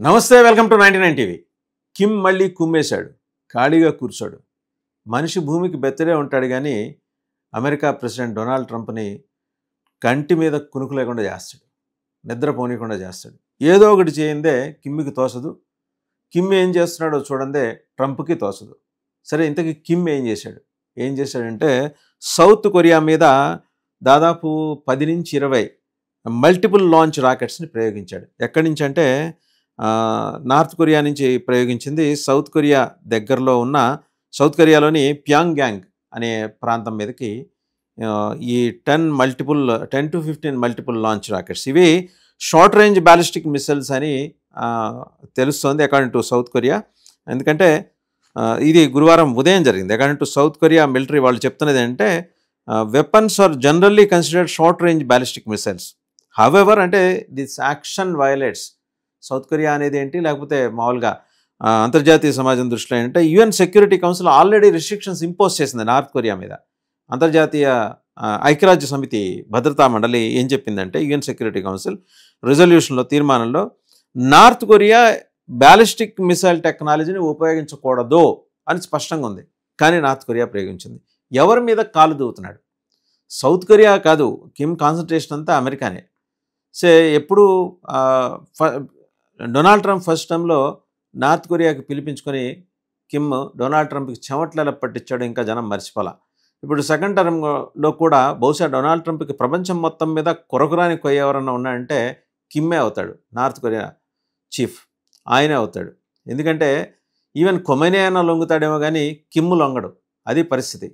నమస్తే, welcome to 99 TV. Kim మళ్ళీ కుమ్మేశాడు, ఖాళీగా కూర్చోడు. మనిషి భూమికి బెత్తరే ఉంటాడు కానీ అమెరికా ప్రెసిడెంట్ డొనాల్డ్ ట్రంప్ని కంటి మీద కునుకు లేకుండా చేస్తాడు, నిద్రపోనీయకుండా చేస్తాడు. ఏదో ఒకటి చేయిందే కిమ్కి తోసదు. కిమ్ ఏం చేస్తున్నాడో చూడందే ట్రంప్కి తోసదు. సరే, ఇంతకీ కిమ్ ఏం చేశాడంటే సౌత్ కొరియా మీద దాదాపు 10 నుంచి 20 మల్టిపుల్ లాంచ్ రాకెట్స్ని ప్రయోగించాడు. ఎక్కడి నుంచి అంటే నార్త్ కొరియా నుంచి ప్రయోగించింది. సౌత్ కొరియా దగ్గరలో ఉన్న సౌత్ కొరియాలోని ప్యాంగ్యాంగ్ అనే ప్రాంతం మీదకి ఈ 10 to 15 మల్టిపుల్ లాంచ్ రాకెట్స్. ఇవి షార్ట్ రేంజ్ బ్యాలిస్టిక్ మిసైల్స్ అని తెలుస్తోంది అకార్డింగ్ టు సౌత్ కొరియా. ఎందుకంటే ఇది గురువారం ఉదయం జరిగింది. According to South Korea military వాళ్ళు చెప్తున్నది అంటే weapons are generally considered short range ballistic missiles. However అంటే this action violates South Korea అనేది ఏంటి, లేకపోతే మామూలుగా అంతర్జాతీయ సమాజం దృష్టిలో ఏంటంటే UN security council already restrictions impose చేసింది నార్త్ కొరియా మీద. అంతర్జాతీయ ఐక్యరాజ్య సమితి భద్రతా మండలి ఏం చెప్పిందంటే యుఎన్ సెక్యూరిటీ కౌన్సిల్ రిజల్యూషన్లో తీర్మానంలో నార్త్ కొరియా బ్యాలిస్టిక్ మిసైల్ టెక్నాలజీని ఉపయోగించకూడదు అని స్పష్టంగా ఉంది. కానీ నార్త్ కొరియా ప్రయోగించింది. ఎవరి మీద కాలు దూవుతున్నాడు? సౌత్ కొరియా కాదు, కిమ్ కాన్సన్ట్రేషన్ అంతా అమెరికానే. ఎప్పుడు డొనాల్డ్ ట్రంప్ ఫస్ట్ టైంలో నార్త్ కొరియాకి పిలిపించుకొని కిమ్ డొనాల్డ్ ట్రంప్కి చెమట్ల పట్టించాడు, ఇంకా జనం మర్చిపోలా. ఇప్పుడు సెకండ్ టర్మ్లో కూడా బహుశా డొనాల్డ్ ట్రంప్కి ప్రపంచం మొత్తం మీద కొరకురాని ఎవరన్నా ఉన్నాడంటే కిమ్మే అవుతాడు. నార్త్ కొరియా చీఫ్ ఆయనే అవుతాడు. ఎందుకంటే ఈవెన్ కొమెనీ అయినా లొంగుతాడేమో కానీ కిమ్ లొంగడు. అది పరిస్థితి.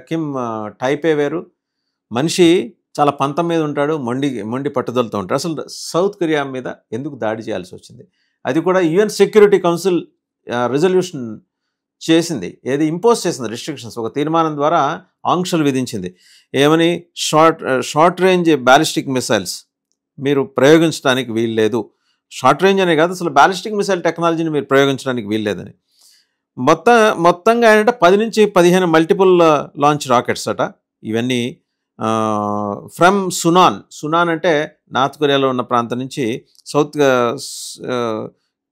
కిమ్ టైపే వేరు. మనిషి చాలా పంతం మీద ఉంటాడు, మొండి పట్టుదలతో ఉంటాడు. అసలు సౌత్ కొరియా మీద ఎందుకు దాడి చేయాల్సి వచ్చింది? అది కూడా యుఎన్ సెక్యూరిటీ కౌన్సిల్ రిజల్యూషన్ చేసింది, ఇంపోజ్ చేసింది రిస్ట్రిక్షన్స్, ఒక తీర్మానం ద్వారా ఆంక్షలు విధించింది. ఏమని? షార్ట్ రేంజ్ బ్యాలిస్టిక్ మిసైల్స్ మీరు ప్రయోగించడానికి వీల్లేదు. షార్ట్ రేంజ్ అనే కాదు, అసలు బ్యాలిస్టిక్ మిసైల్ టెక్నాలజీని మీరు ప్రయోగించడానికి వీల్లేదని. మొత్తంగా ఏంటంటే 10 నుంచి 15 మల్టిపుల్ లాంచ్ రాకెట్స్ అట. ఇవన్నీ ఫ్రమ్ సునాన్ అంటే నార్త్ కొరియాలో ఉన్న ప్రాంతం నుంచి సౌత్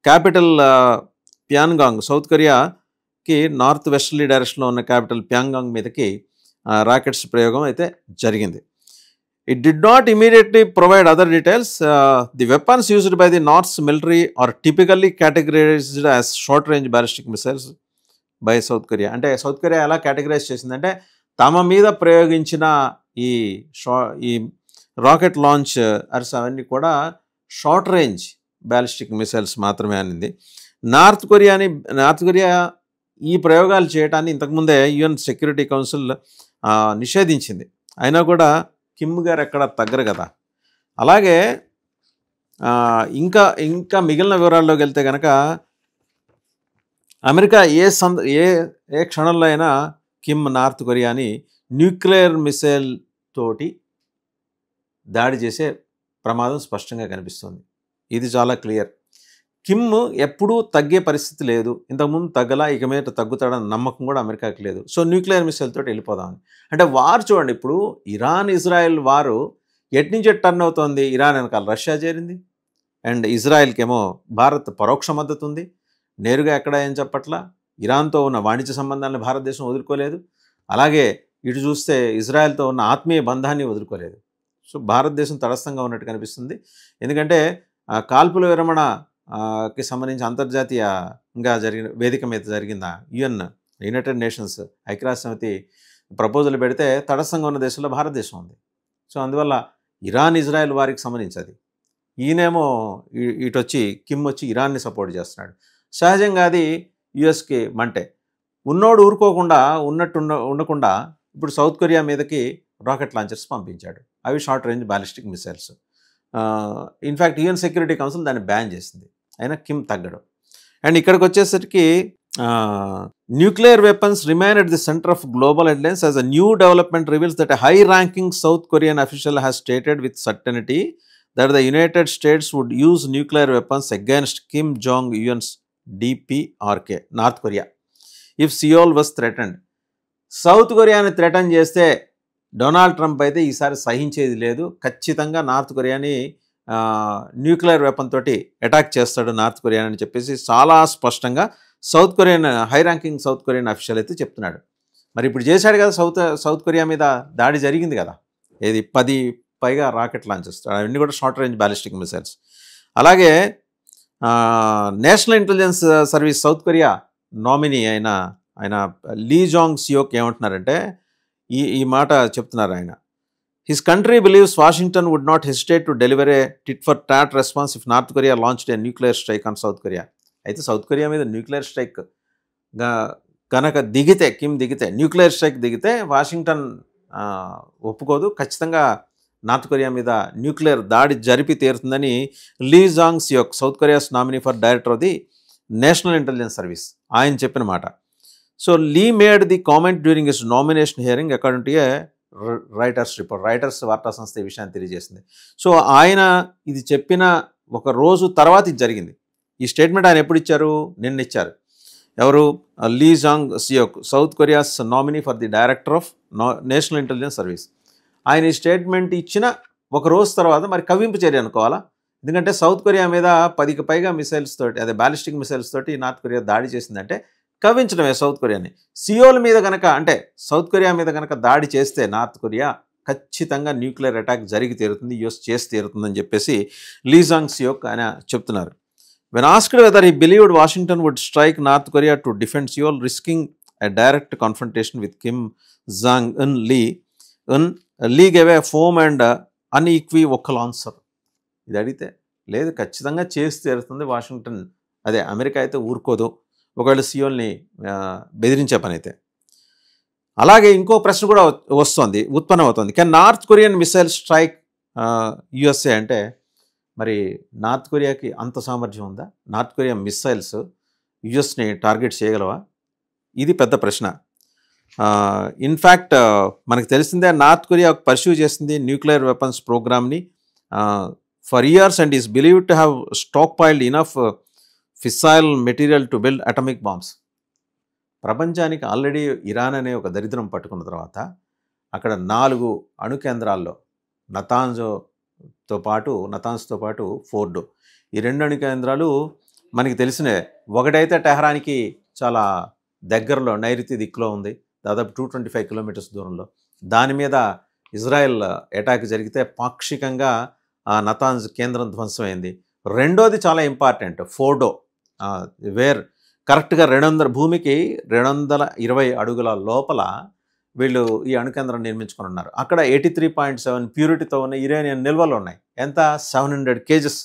క్యాపిటల్ ప్యాంగాంగ్, సౌత్ కొరియాకి నార్త్ వెస్టర్లీ డైరెక్షన్లో ఉన్న క్యాపిటల్ ప్యాంగాంగ్ మీదకి రాకెట్స్ ప్రయోగం అయితే జరిగింది. It did not immediately provide other details. The weapons used by the North's military are typically categorized as short-range ballistic missiles by South Korea. అంటే south Korea ఎలా categorise చేసిందంటే తమ మీద ప్రయోగించిన ఈ రాకెట్ లాంచ్ అవన్నీ కూడా షార్ట్ రేంజ్ బ్యాలిస్టిక్ మిసైల్స్ మాత్రమే అనింది. నార్త్ కొరియా ఈ ప్రయోగాలు చేయడాన్ని ఇంతకుముందే యుఎన్ సెక్యూరిటీ కౌన్సిల్ నిషేధించింది. అయినా కూడా కిమ్ గారు ఎక్కడ తగ్గరు కదా. అలాగే ఇంకా మిగిలిన వివరాల్లోకి వెళ్తే కనుక అమెరికా ఏ క్షణంలో అయినా కిమ్ నార్త్ కొరియాని న్యూక్లియర్ మిసైల్ తోటి దాడి చేసే ప్రమాదం స్పష్టంగా కనిపిస్తుంది. ఇది చాలా క్లియర్. కిమ్ ఎప్పుడూ తగ్గే పరిస్థితి లేదు. ఇంతకుముందు తగ్గలా, ఇక మీద తగ్గుతాడన్న నమ్మకం కూడా అమెరికాకి లేదు. సో న్యూక్లియర్ మిసైల్ తోటి వెళ్ళిపోదామని. అంటే వార్ చూడండి, ఇప్పుడు ఇరాన్ ఇజ్రాయెల్ వారు ఎట్నుంచి టర్న్ అవుతోంది. ఇరాన్ వెనకాల రష్యా చేరింది, అండ్ ఇజ్రాయెల్కేమో భారత్ పరోక్ష మద్దతు ఉంది. నేరుగా ఎక్కడ ఏం చెప్పట్లా. ఇరాన్తో ఉన్న వాణిజ్య సంబంధాలను భారతదేశం వదులుకోలేదు. అలాగే ఇటు చూస్తే ఇజ్రాయెల్తో ఉన్న ఆత్మీయ బంధాన్ని వదులుకోలేదు. సో భారతదేశం తటస్థంగా ఉన్నట్టు కనిపిస్తుంది. ఎందుకంటే కాల్పుల విరమణకి సంబంధించి అంతర్జాతీయంగా జరిగిన వేదిక మీద జరిగిందా యునైటెడ్ నేషన్స్ ఐక్యరాజ్య సమితి ప్రపోజల్ పెడితే తటస్థంగా ఉన్న దేశంలో భారతదేశం ఉంది. సో అందువల్ల ఇరాన్ ఇజ్రాయెల్ వారికి సంబంధించి ఈయనేమో కిమ్ వచ్చి ఇరాన్ని సపోర్ట్ చేస్తున్నాడు. సహజంగా అది యుఎస్కి మంటే. ఉన్నోడు ఊరుకోకుండా ఉండకుండా ఇప్పుడు సౌత్ కొరియా మీదకి రాకెట్ లాంచర్స్ పంపించాడు. అవి short range ballistic missiles. In fact UN security council దాన్ని బ్యాన్ చేసింది. అయినా కిమ్ తగ్గడు. అండ్ ఇక్కడికి వచ్చేసరికి nuclear weapons remain at the centre of global headlines as a new development reveals that a high ranking South Korean official has stated with certainty that the United States would use nuclear weapons against Kim Jong Un's DPRK North Korea if Seoul was threatened. South కొరియాని threaten చేస్తే Donald Trump అయితే ఈసారి సహించేది లేదు. ఖచ్చితంగా north కొరియాని nuclear weapon తోటి attack చేస్తాడు north Korea అని చెప్పేసి చాలా స్పష్టంగా south Korean high ranking South Korean official అయితే చెప్తున్నాడు. మరి ఇప్పుడు చేశాడు కదా సౌత్ కొరియా మీద దాడి జరిగింది కదా, ఏది 10 పైగా రాకెట్ లాంచెస్, అవన్నీ కూడా షార్ట్ రేంజ్ బ్యాలిస్టిక్ మిసైల్స్. అలాగే national intelligence service South Korea nominee ఆయన లీ జాంగ్ సియోక్ ఏమంటున్నారంటే ఈ మాట చెప్తున్నారు ఆయన. His country believes Washington would not hesitate to deliver a tit for tat response if North Korea launched a nuclear strike on South Korea. అయితే South Korea మీద nuclear strike కనుక Kim దిగితే nuclear strike దిగితే Washington ఒప్పుకోదు, ఖచ్చితంగా North Korea మీద nuclear దాడి జరిపి తీరుతుందని లీ Jong Seok South Korea's nominee for director of the national intelligence service ఆయన చెప్పిన మాట. So Lee made the comment during his nomination hearing according to a Reuters report. Reuters వార్తా సంస్థ ఈ విషయాన్ని తెలియజేసింది. సో ఆయన ఇది చెప్పిన ఒక రోజు తర్వాత ఇది జరిగింది. ఈ స్టేట్మెంట్ ఆయన ఎప్పుడు ఇచ్చారు? నిన్న ఇచ్చారు. ఎవరు? Lee Jong Seok South Korea's nominee for the director of national intelligence service. ఆయన ఈ స్టేట్మెంట్ ఇచ్చిన ఒక రోజు తర్వాత మరి కవ్వింపు చర్య అనుకోవాలా? ఎందుకంటే సౌత్ కొరియా మీద 10కి పైగా మిసైల్స్ తోటి, అదే బ్యాలిస్టిక్ మిసైల్స్ తోటి నార్త్ కొరియా దాడి చేసిందంటే కవ్వించడమే సౌత్ కొరియాని. సియోల్ మీద కనుక, అంటే సౌత్ కొరియా మీద కనుక దాడి చేస్తే నార్త్ కొరియా ఖచ్చితంగా న్యూక్లియర్ అటాక్ జరిగి తీరుతుంది, యూఎస్ చేసి తీరుతుందని చెప్పేసి లీ జాంగ్ సియోక్ ఆయన చెప్తున్నారు. When asked whether he believed Washington would strike North Korea to defend Seoul risking a direct confrontation with Kim Jong Un Lee gave a firm and unequivocal answer. ఇది అడిగితే లేదు, ఖచ్చితంగా చేసి తీరుతుంది వాషింగ్టన్, అదే America అయితే ఊరుకోదు ఒకవేళ సియోల్ని బెదిరించే పని అయితే. అలాగే ఇంకో ప్రశ్న కూడా ఉత్పన్నమవుతుంది. Can North Korean missile strike USA అంటే మరి నార్త్ కొరియాకి అంత సామర్థ్యం ఉందా? నార్త్ కొరియా మిసైల్స్ యుఎస్ని టార్గెట్ చేయగలవా? ఇది పెద్ద ప్రశ్న. ఇన్ఫ్యాక్ట్ మనకు తెలిసిందే నార్త్ కొరియా పర్స్యూ చేసింది న్యూక్లియర్ వెపన్స్ ప్రోగ్రామ్ని for years and is believed to have stockpiled enough fissile material to build atomic bombs. ప్రపంచానికి ఆల్రెడీ ఇరాన్ అనే ఒక దరిద్రం పట్టుకున్న తర్వాత అక్కడ 4 అణు కేంద్రాల్లో నతాన్స్తో పాటు ఫోర్డో, ఈ 2 అణు కేంద్రాలు మనకి తెలిసినే. ఒకటైతే టెహరాన్కి చాలా దగ్గరలో నైరుతి దిక్కులో ఉంది, దాదాపు 225 కిలోమీటర్స్ దూరంలో. దాని మీద ఇజ్రాయెల్ అటాక్ జరిగితే పాక్షికంగా ఆ నతాన్స్ కేంద్రం ధ్వంసమైంది. రెండోది చాలా ఇంపార్టెంట్, ఫోర్డో, వేర్ కరెక్ట్గా భూమికి 220 అడుగుల లోపల వీళ్ళు ఈ అణుకేంద్రం నిర్మించుకొని ఉన్నారు. అక్కడ 83.7 ప్యూరిటీతో ఉన్న యురేనియం నిల్వలు ఉన్నాయి. ఎంత? 700 కేజెస్.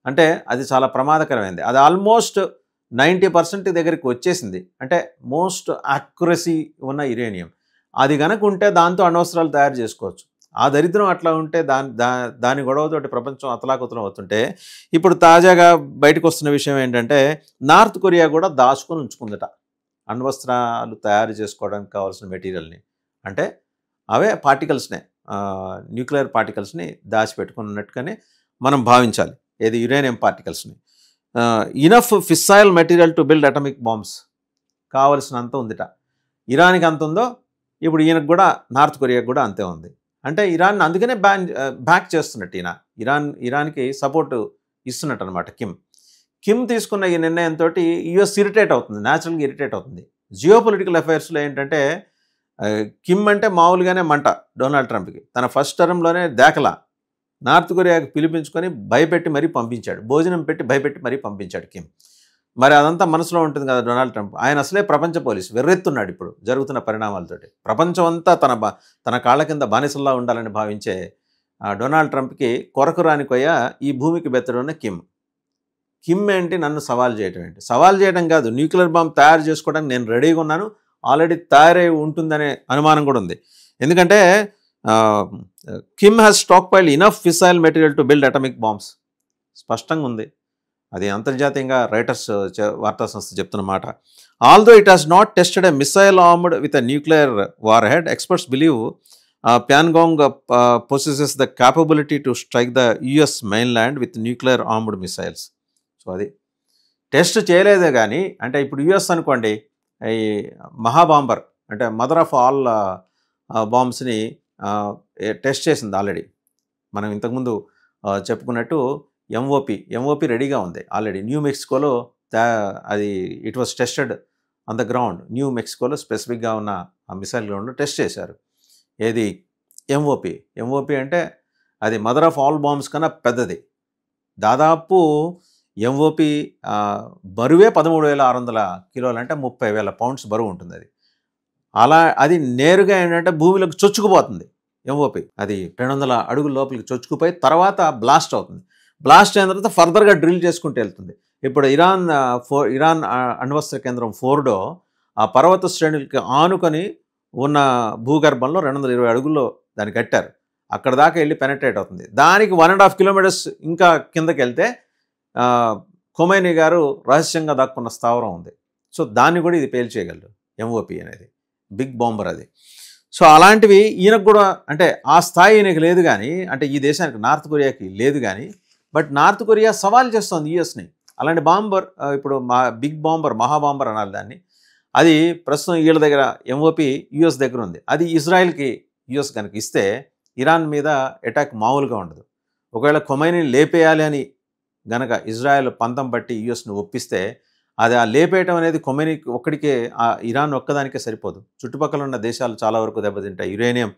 అంటే అది చాలా ప్రమాదకరమైంది. అది ఆల్మోస్ట్ 90% దగ్గరికి వచ్చేసింది. అంటే మోస్ట్ యాక్యురసీ ఉన్న యురేనియం. అది కనుక ఉంటే దాంతో అనవసరాలు తయారు చేసుకోవచ్చు. ఆ దరిద్రం అట్లా ఉంటే దాని గొడవతోటి ప్రపంచం అతలాకుతలం అవుతుంటే ఇప్పుడు తాజాగా బయటకు వస్తున్న విషయం ఏంటంటే నార్త్ కొరియా కూడా దాచుకొని ఉంచుకుందట అణ్వస్త్రాలు తయారు చేసుకోవడానికి కావాల్సిన మెటీరియల్ని. అంటే అవే పార్టికల్స్నే, న్యూక్లియర్ పార్టికల్స్ని దాచిపెట్టుకున్నట్టుగానే మనం భావించాలి. ఏది? యురేనియం పార్టికల్స్ని. Enough fissile material to build atomic bombs కావలసినంత ఉందిట. ఇరాన్కి అంత ఉందో ఇప్పుడు ఈయనకు కూడా, నార్త్ కొరియాకు కూడా అంతే ఉంది. అంటే ఇరాన్ అందుకనే బ్యాక్ చేస్తున్నట్టు ఇరాన్కి సపోర్టు ఇస్తున్నట్టు అనమాట కిమ్ తీసుకున్న ఈ నిర్ణయంతో యుఎస్ ఇరిటేట్ అవుతుంది, న్యాచురల్గా ఇరిటేట్ అవుతుంది. జియో పొలిటికల్ అఫైర్స్లో ఏంటంటే కిమ్ అంటే మామూలుగానే మంట డొనాల్డ్ ట్రంప్కి. తన ఫస్ట్ టర్మ్లోనే దాఖలా నార్త్ కొరియాకి పిలిపించుకొని భయపెట్టి మరీ పంపించాడు, భోజనం పెట్టి భయపెట్టి మరీ పంపించాడు కిమ్. మరి అదంతా మనసులో ఉంటుంది కదా డొనాల్డ్ ట్రంప్. ఆయన అసలే ప్రపంచ పోలీసు, వెర్రెత్తున్నాడు ఇప్పుడు జరుగుతున్న పరిణామాలతోటి. ప్రపంచం అంతా తన కాళ్ళ కింద బానిసల్లా ఉండాలని భావించే డొనాల్డ్ ట్రంప్కి కొరకు రాని కొయ్య ఈ భూమికి బెత్తడున్న కిమ్ ఏంటి నన్ను సవాల్ చేయడం ఏంటి? సవాల్ చేయడం కాదు, న్యూక్లియర్ బాంబ్ తయారు చేసుకోవడానికి నేను రెడీగా ఉన్నాను, ఆల్రెడీ తయారై ఉంటుందనే అనుమానం కూడా ఉంది. ఎందుకంటే Kim has stockpiled enough fissile material to build atomic bombs స్పష్టంగా ఉంది. అది అంతర్జాతీయంగా రైటర్స్ వార్తా సంస్థ చెప్తున్నమాట. Although it has not tested a missile armed with a nuclear warhead, experts believe Pyongyang possesses the capability to strike the US mainland with nuclear armed missiles. So అది test చేయలేదే కానీ, అంటే ఇప్పుడు US అనుకోండి, ఈ మహాబాంబర్ అంటే mother of all బాంబ్స్ని టెస్ట్ చేసింది ఆల్రెడీ. మనం ఇంతకుముందు చెప్పుకున్నట్టు ఎంఓపి రెడీగా ఉంది ఆల్రెడీ. న్యూ మెక్సికోలో అది it was tested on the ground. New మెక్సికోలో స్పెసిఫిక్గా ఉన్న ఆ మిసైల్ గ్రౌండ్లో టెస్ట్ చేశారు. ఏది ఎంఓపి అంటే అది మదర్ ఆఫ్ ఆల్ బాంబ్స్ కన్నా పెద్దది. దాదాపు ఎంఓపి బరువే 13,600 కిలోలు, అంటే 30,000 పౌండ్స్ బరువు ఉంటుంది అది. అది నేరుగా ఏంటంటే భూమిలోకి చొచ్చుకుపోతుంది ఎంఓపి. అది 200 అడుగుల లోపలికి చొచ్చుకుపోయి తర్వాత బ్లాస్ట్ అవుతుంది. బ్లాస్ట్ అయిన తర్వాత ఫర్దర్గా డ్రిల్ చేసుకుంటూ వెళ్తుంది. ఇప్పుడు ఇరాన్ అణ్వస్త్ర కేంద్రం ఫోర్డో ఆ పర్వత శ్రేణులకి ఆనుకొని ఉన్న భూగర్భంలో 220 అడుగుల్లో దాన్ని కట్టారు. అక్కడ దాకా వెళ్ళి పెనట్రేట్ అవుతుంది. దానికి 1.5 కిలోమీటర్స్ ఇంకా కిందకి వెళ్తే ఖొమైనీ గారు రహస్యంగా దాక్కున్న స్థావరం ఉంది. సో దాన్ని కూడా ఇది పేల్చేయగలరు. ఎంఓపి అనేది బిగ్ బాంబర్ అది. సో అలాంటివి ఈయనకు కూడా, అంటే ఆ స్థాయి ఈయనకి లేదు కానీ, అంటే ఈ దేశానికి నార్త్ కొరియాకి లేదు కానీ, బట్ నార్త్ కొరియా సవాల్ చేస్తుంది యుఎస్ని. అలాంటి బాంబర్ ఇప్పుడు బిగ్ బాంబర్, మహాబాంబర్ అనాలి దాన్ని. అది ప్రస్తుతం వీళ్ళ దగ్గర ఎంఓపి యుఎస్ దగ్గర ఉంది. అది ఇజ్రాయెల్కి యుఎస్ కనుక ఇస్తే ఇరాన్ మీద అటాక్ మామూలుగా ఉండదు. ఒకవేళ ఖొమైనీని లేపేయాలి అని గనక ఇజ్రాయెల్ పంతం బట్టి యుఎస్ని ఒప్పిస్తే అది ఆ లేపేయటం అనేది ఖొమైనీ ఒక్కడికే, ఆ ఇరాన్ ఒక్కదానికే సరిపోదు. చుట్టుపక్కల ఉన్న దేశాలు చాలా వరకు దెబ్బతింటాయి. యురేనియం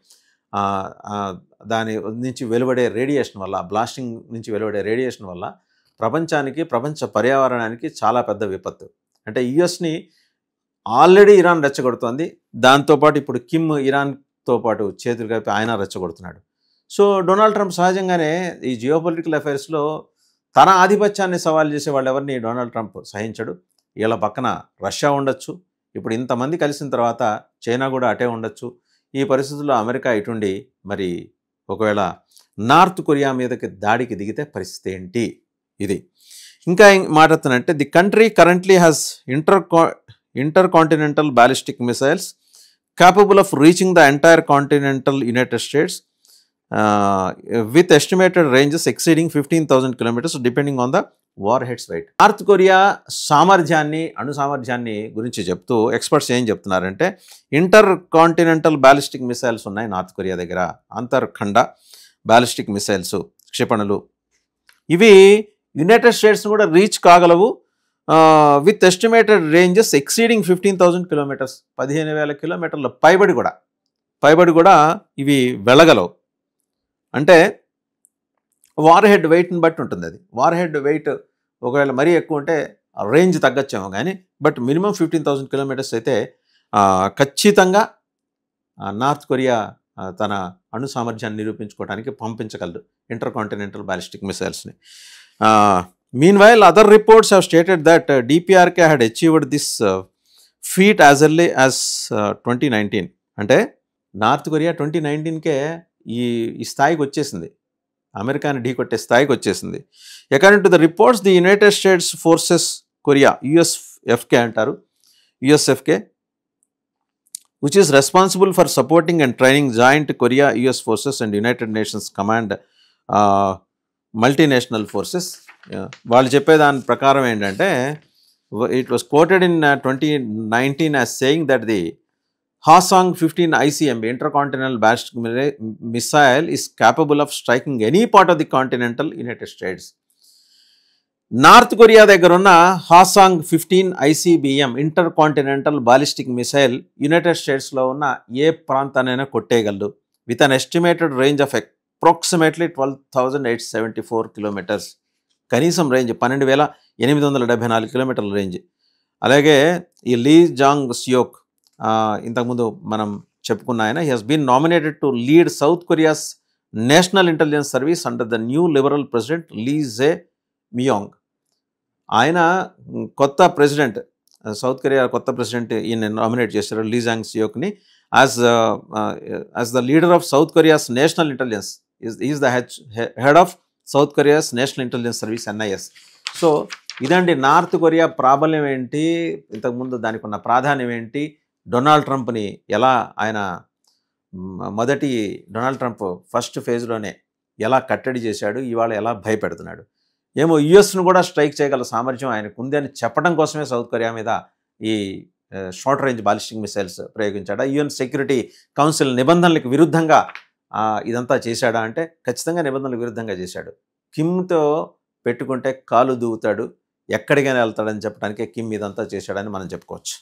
దాని నుంచి వెలువడే రేడియేషన్ వల్ల, బ్లాస్టింగ్ నుంచి వెలువడే రేడియేషన్ వల్ల ప్రపంచానికి, ప్రపంచ పర్యావరణానికి చాలా పెద్ద విపత్తు. అంటే యుఎస్ని ఆల్రెడీ ఇరాన్ రెచ్చగొడుతోంది. దాంతోపాటు ఇప్పుడు కిమ్ ఇరాన్తో పాటు చేతులు కలిపి ఆయన రెచ్చగొడుతున్నాడు. సో డొనాల్డ్ ట్రంప్ సహజంగానే ఈ జియోపొలిటికల్ అఫైర్స్లో తన ఆధిపత్యాన్ని సవాల్ చేసే వాళ్ళు ఎవరిని డొనాల్డ్ ట్రంప్ సహించడు. వీళ్ళ పక్కన రష్యా ఉండొచ్చు. ఇప్పుడు ఇంతమంది కలిసిన తర్వాత చైనా కూడా అటే ఉండొచ్చు. ఈ పరిస్థితుల్లో అమెరికా ఇటుండి మరి ఒకవేళ నార్త్ కొరియా మీదకి దాడికి దిగితే పరిస్థితి ఏంటి? ఇది ఇంకా మాట్లాడుతానంటే the country currently has intercontinental ballistic missiles capable of reaching the entire continental United States with estimated ranges exceeding 15,000 kilometers depending on the warhead's weight. North Korea సామర్థ్యాన్ని, అణు సామర్థ్యాన్ని గురించి చెప్తూ ఎక్స్పర్ట్స్ ఏం చెప్తున్నారంటే, ఇంటర్ కాంటినెంటల్ బ్యాలిస్టిక్ మిసైల్స్ ఉన్నాయి North Korea దగ్గర. అంతర్ఖండ బ్యాలిస్టిక్ మిసైల్స్, క్షిపణులు, ఇవి యునైటెడ్ స్టేట్స్ని కూడా రీచ్ కాగలవు. With estimated ranges exceeding 15,000 kilometres, 15,000 కిలోమీటర్ల పైబడి కూడా ఇవి వెళ్ళగలవు. అంటే వార్ హెడ్ వెయిట్ని బట్టి ఉంటుంది. అది వార్ హెడ్ వెయిట్ ఒకవేళ మరీ ఎక్కువ ఉంటే రేంజ్ తగ్గచ్చేమో కానీ, బట్ మినిమం 15,000 కిలోమీటర్స్ అయితే ఖచ్చితంగా నార్త్ కొరియా తన అణు సామర్థ్యాన్ని నిరూపించుకోవడానికి పంపించగలదు ఇంటర్ కాంటినెంటల్ బ్యాలిస్టిక్ మిసైల్స్ని. Meanwhile, other reports have stated that DPRK had achieved this feat as early as 2019. అంటే నార్త్ కొరియా 2019కే ఈ స్థాయికి వచ్చేసింది, అమెరికాని ఢీకొట్టే స్థాయికి వచ్చేసింది. According to the reports, the United States forces Korea, USFK అంటారు, USFK, which is responsible for supporting and training joint Korea US forces and United Nations Command multinational forces. వాళ్ళు చెప్పేదాని ప్రకారం ఏంటంటే, it was quoted in 2019 as saying that the Hwasong 15 ICBM intercontinental ballistic missile is capable of striking any part of the continental United States. North Korea దగ్గర ఉన్న Hwasong 15 ICBM intercontinental ballistic missile United స్టేట్స్లో ఉన్న ఏ ప్రాంతాన్నైనా కొట్టేయగలదు. With an estimated range of approximately 12,874 kilometres. కనీసం range 12,874 కిలోమీటర్ల range. అలాగే ఈ లీ జాంగ్ సియోక్, ఇంతకుముందు మనం చెప్పుకున్న ఆయన, he has been nominated to lead South Korea's national intelligence service under the new liberal president Lee Jae Myung. ఆయన కొత్త ప్రెసిడెంట్, సౌత్ కొరియా కొత్త ప్రెసిడెంట్ ఈయన నామినేట్ చేశారు, లీ జాంగ్ సియోక్ని, as the leader of South Korea's national intelligence. He is the head of South Korea's national intelligence service, NIS. So ఇదండి north Korea ప్రాబల్యం ఏంటి, ఇంతకుముందు దానికి ఉన్న ప్రాధాన్యం ఏంటి, డొనాల్డ్ ట్రంప్ని ఎలా ఆయన డొనాల్డ్ ట్రంప్ ఫస్ట్ ఫేజ్లోనే ఎలా కట్టడి చేశాడు, ఇవాళ ఎలా భయపెడుతున్నాడు. ఏమో యుఎస్ను కూడా స్ట్రైక్ చేయగల సామర్థ్యం ఆయనకు ఉంది అని చెప్పడం కోసమే సౌత్ కొరియా మీద ఈ షార్ట్ రేంజ్ బాలిస్టిక్ మిసైల్స్ ప్రయోగించాడా, యుఎన్ సెక్యూరిటీ కౌన్సిల్ నిబంధనలకు విరుద్ధంగా ఇదంతా చేశాడా అంటే ఖచ్చితంగా నిబంధనలకు విరుద్ధంగా చేశాడు. కిమ్తో పెట్టుకుంటే కాలు దూవుతాడు, ఎక్కడికైనా వెళ్తాడని చెప్పడానికే కిమ్ ఇదంతా చేశాడని మనం చెప్పుకోవచ్చు.